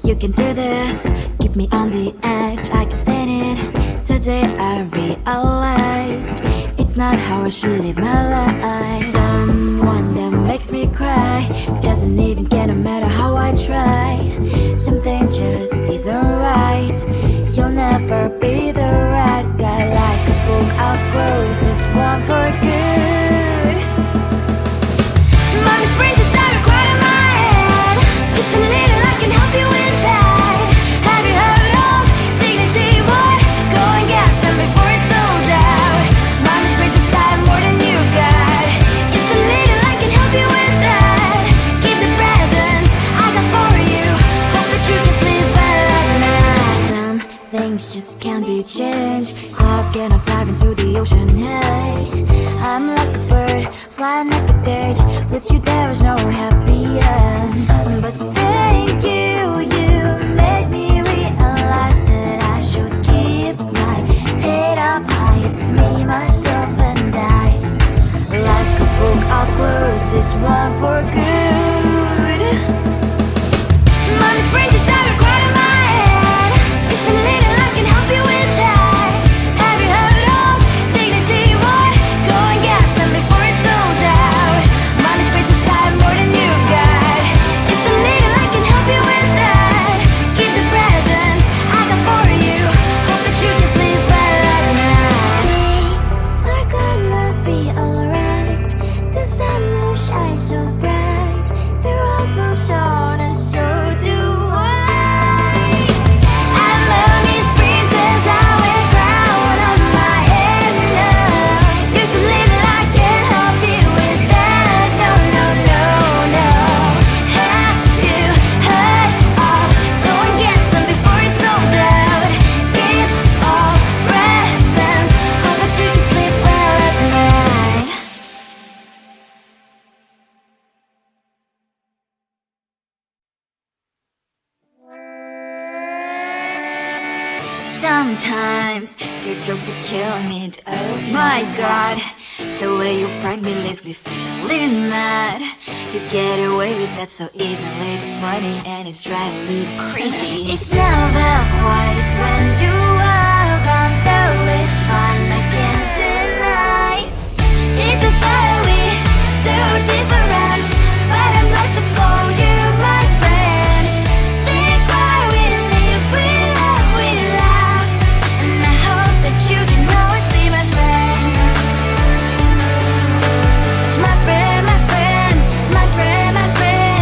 You can do this, keep me on the edge, I can stand it. Today I realized it's not how I should live my life. Someone that makes me cry doesn't even get no matter how I try. Something just isn't right. You'll never be the right guy. Like a book, I'll close this one for good. Mommy's brains inside are quite in my head. Just a little, I can help you with that. Have you heard of dignity, boy? Go and get some before it's sold out. Mommy's brains inside more than you got. Just a little, I can help you with that. Give the presents I got for you. Hope that you can sleep well at night. Some things just can't be changed. Cloud cannot dive into the ocean. Hey, I'm like a bird flying at the cage. With you there is no happy end. But thank you, you made me realize that I should keep my head up high. It's me, myself and I. Like a book, I'll close this one for good. Mommy's brains inside are quite in my head. Just a little, I can help you with that. Have you heard of dignity, boy? Go and get some before it's sold out. Mommy's brains inside more than you got. Just a little, I can help you with that. Keep the presents I got for you. Hope that you can sleep well at night. We're gonna be alright. The sun will shine so bright. The road moves on and so do I. And lonely sprinters, I wear crown on my head now. Just a little, I can help you with that. No, no, no, no. Have you heard of? Go and get some before it's sold out. Give all presents. Hope that you can sleep well at night. Sometimes your jokes that kill me. Oh my god, the way you prank me leaves me feeling mad. You get away with that so easily. It's funny and it's driving me crazy. It's never quite as when you are around, though it's fun, I can't deny. It's a fiery, so different, but I'm blessed to call you my friend. Think why we live, we love, we laugh, and I hope that you can always be my friend. My friend, my friend, my friend, my friend.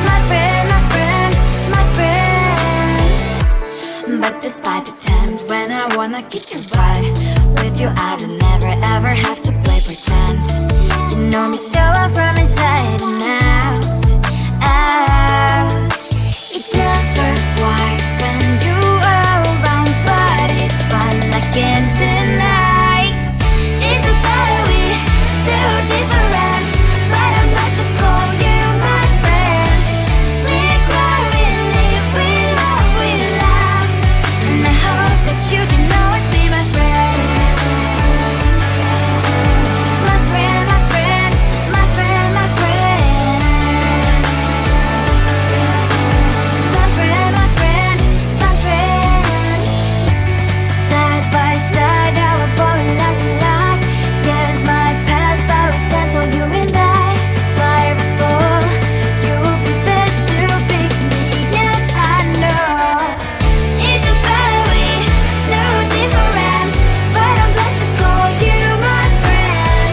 My friend, my friend, my friend. But despite the times when I wanna kick your butt, with you I don't never ever have to play pretend. You know me so well from inside and out, out. It's never quite when you are around, but it's fun, I can't deny. It's a fiery, so different, but I'm blessed to call you my friend. We cry, we live, we love, we laugh, and I hope that you can always be my friend. My friend, my friend, my friend, my friend. My friend, my friend, my friend. Side by side, our body lasts a lot. Years might pass, but we stand for you and I. Fire before you'll be there to pick me up, I know. It's a fiery, so different, but I'm blessed to call you my friend.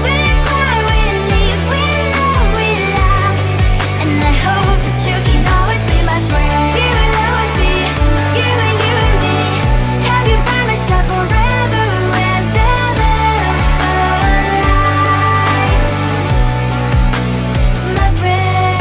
We cry, we live, we love, we laugh, and I hope that you can always be my friend. You will always be, you and me. Have you by my side forever and ever, my friend.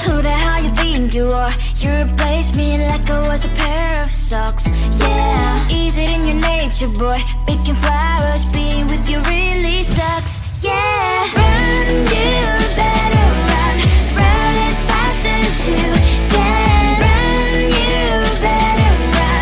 Who the hell you think you are? You replaced me like I was a pair of socks. Yeah, is it in your nature, boy? Picking flowers, being with you really sucks. Yeah, run, you better run. Run as fast as you can. Run, you better run.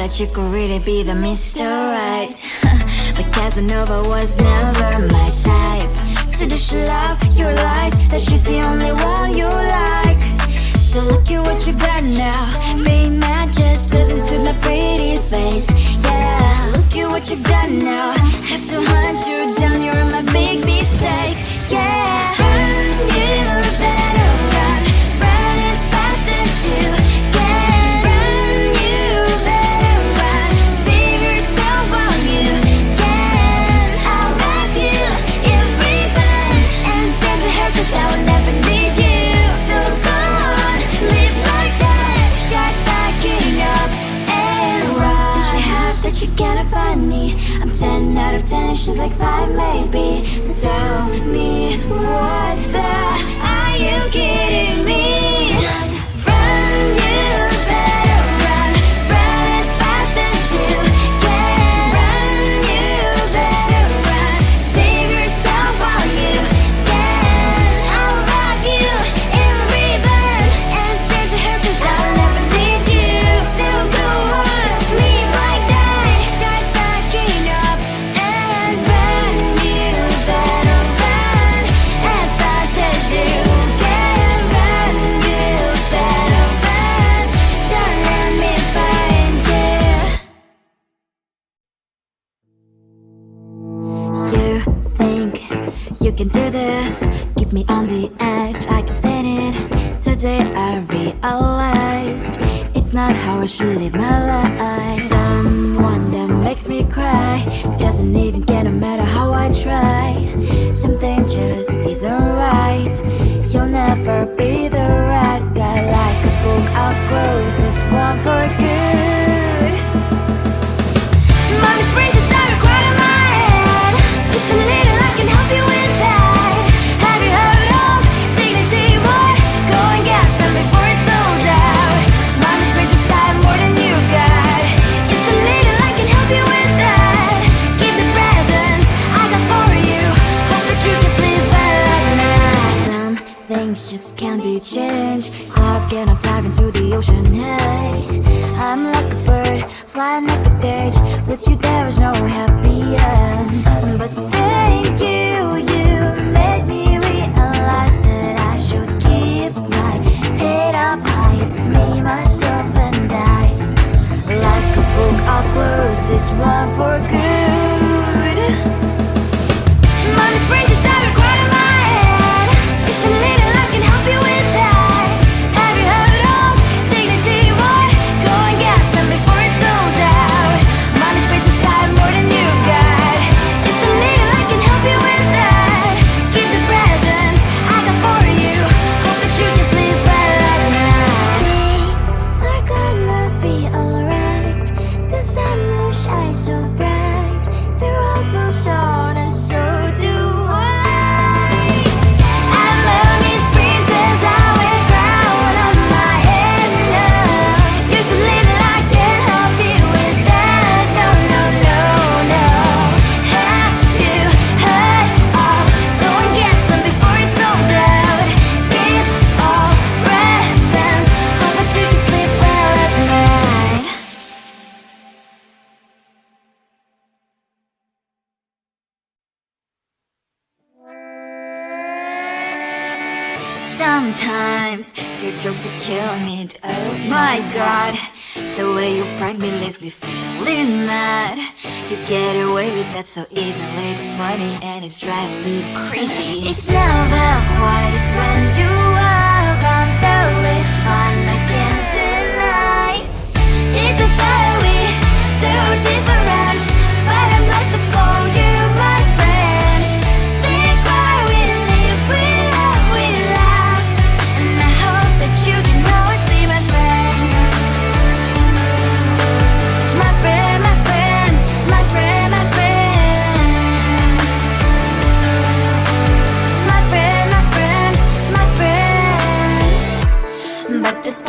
that you could really be the Mr. Right. But Casanova was never my type. So does she love your lies, that she's the only one you like? So look at what you've done now. Being mad just doesn't suit my pretty face. Yeah, look at what you've done now. Have to hunt you down, you're my big mistake. Yeah, run, you better run. Run as fast as you can. Run, you better run. Save yourself while you can. I'll wrap you in ribbon and send to her, 'cause I will never need you. So go on, live like that. Start backing up and run. Does she have that she cannot find me? I'm 10 out of 10, she's like 5 maybe. So tell me, what the are you kidding me? Run, you better run. Run as fast as you can. Run, you better run. Save yourself while you can. I'll wrap you in ribbon and send to her, 'cause I'll never need you. So go on, live like that. Start backing up and run. You better run as fast as you can. Run, you better run. Don't let me find you. You think you can do this, keep me on the edge, I can stand it. Today I realized it's not how I should live my life. Someone that makes me cry doesn't even get, no matter how I try. Something just isn't right. You'll never be the right guy. Like a book, I'll close this one for good. Mommy's brains inside quite in my head. Just a little, I can help you with that. Have you heard of dignity, boy? Go and get some before it's sold out. Mommy's brains inside more than you got. Just a little, I can help you with that. Give the presents I got for you. Hope that you can sleep well at night. Some things just can't be changed. Cloud get I'm diving into the ocean. Hey, I'm like a bird flying like a cage. With you there is no happy end. But thank you, you made me realize that I should keep my head up high. It's me, myself and I. Like a book, I'll close this one for good. Mommy's brains inside are quite in my head. Just a little, I can help you with that. Have you heard of dignity, boy? Go and get some before it's sold out. Mommy's brains inside more than you got. Just a little, I can help you with that. Give the presents I got for you. Hope that you can sleep well at night. We're gonna be alright. The sun will shine so bright. The road moves on and so do I. I'm Lonely's princess, I wear crown on my head now. Just a little, I can help you with that. No, no, no, no. Have you heard of? Go and get some before it's sold out. Give all presents. Hope that you can sleep well at night. Sometimes your jokes that kill me. Oh my god, the way you prank me leaves me feeling mad. You get away with that so easily. It's funny and it's driving me crazy. It's never quiet, it's when you are around. Though it's fun, I can't deny. It's a fire we so different, but I'm blessed to call you my friend. Think why we live, we love, we laugh, and I hope that you can always be my friend. My friend, my friend, my friend, my friend. My friend, my friend, my friend. But this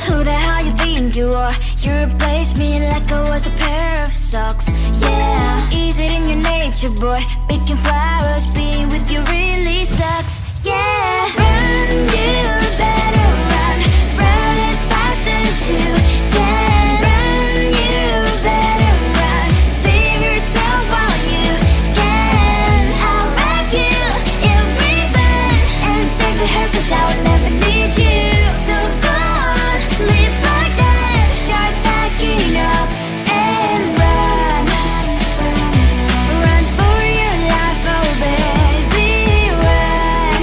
Who the hell you think you are? You replaced me like I was a pair of socks. Yeah, is it in your nature, boy? Picking flowers, being with you really sucks. Yeah, run, you better run. Run as fast as you can. Run, you better run. Save yourself while you can. I'll wrap you in ribbon and send to her 'cause I will never need you. So go on, live like that. Start packing up and run. Run for your life, oh baby, run.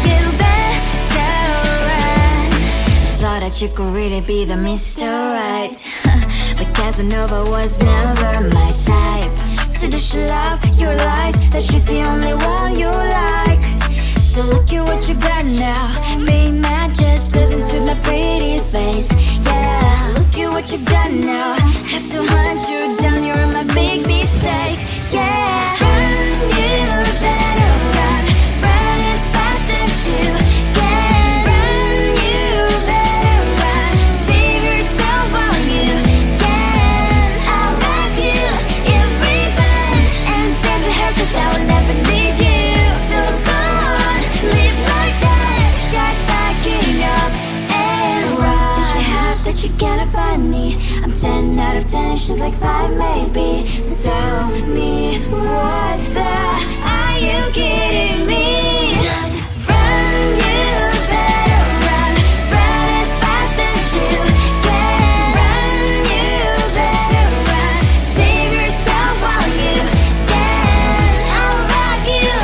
You better run. Thought that you could really be the Mr. Right, but Casanova was never my type. So does she love your lies, that she's the only one you like? So look at what you've done now. Being mad just doesn't suit my pretty face. Yeah, look at what you've done now. Have to hunt you down, you're my big mistake. Yeah, run, you better run. Run as fast as you can. Run, you better run. Save yourself while you can. I'll wrap you in ribbon and send to her 'cause I will never need you. So go on, live like that. Start packing up and run. Does she have that she cannot find me? I'm 10 out of 10, she's like 5 maybe. So tell me, what the, are you kidding me? Run, you better run. Run as fast as you can. Run, you better run. Save yourself while you can. I'll rock you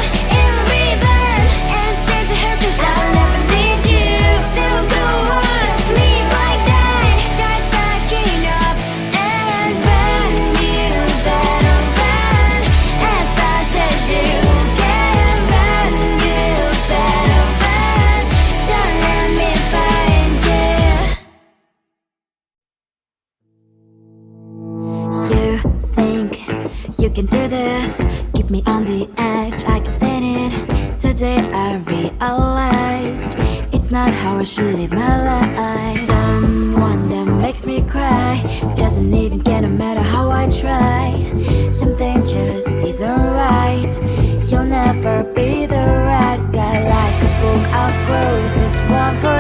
in ribbon and send to her 'cause I will never need you. So go on, live like that. Start packing up and run. You better run as fast as you can. Run, you better run. Don't let me find you. You think you can do this? Keep me on the edge, I can stand it. Today I realized it's not how I should live my life. Someone that makes me cry doesn't even get no matter how I try. Something just isn't right. You'll never be the right guy. Like a book, I'll close this one for